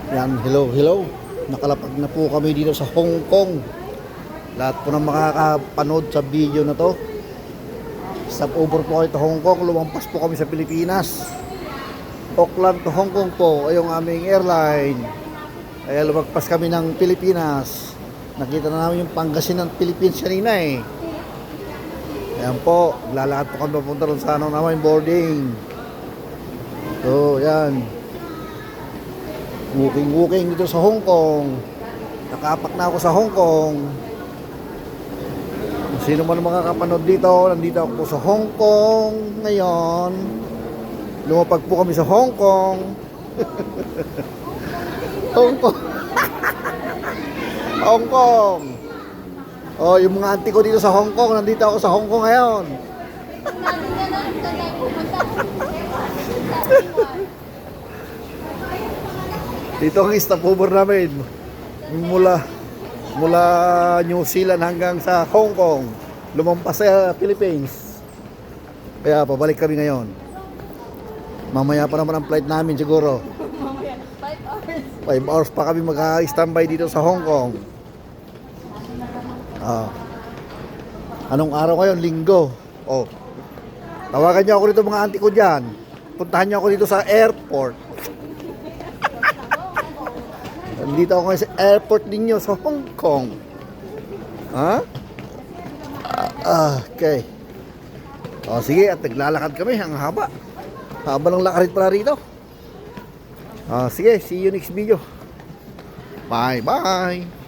Yan, hello, hello. Nakalapag na po kami dito sa Hong Kong. Lahat po ng makakapanood sa video na to. Stop over po kayo to Hong Kong. Lumampas po kami sa Pilipinas. Auckland to Hong Kong po ay yung aming airline. Kaya lumagpas kami ng Pilipinas. Nakita na namin yung Pangasinan Philippines kanina eh. Ayan po, lalakad po kami papunta ron sa namin boarding. So, yan. Walking dito sa Hong Kong. Nakapak na ako sa Hong Kong. Kung sino man makakapanood dito, nandito ako po sa Hong Kong ngayon. Lumapag po kami sa Hong Kong. Hong Kong. Hong Kong. Oh, yung mga auntie ko dito sa Hong Kong, nandito ako sa Hong Kong ngayon. Dito ang stopover namin mula New Zealand hanggang sa Hong Kong, lumampas sa Philippines. Kaya pabalik kami ngayon. Mamaya pa naman ang flight namin siguro. 5 hours pa kami mag-standby dito sa Hong Kong. Anong araw ngayon? Linggo. Oh. Tawagan niyo ako dito mga auntie ko diyan. Puntahan niyo ako dito sa airport. Dito ako ngayon sa airport ninyo sa Hong Kong. Ha? Okay. O sige, at naglalakad kami. Ang haba. Haba ng lakarin pala rito. Sige, see you next video. Bye bye.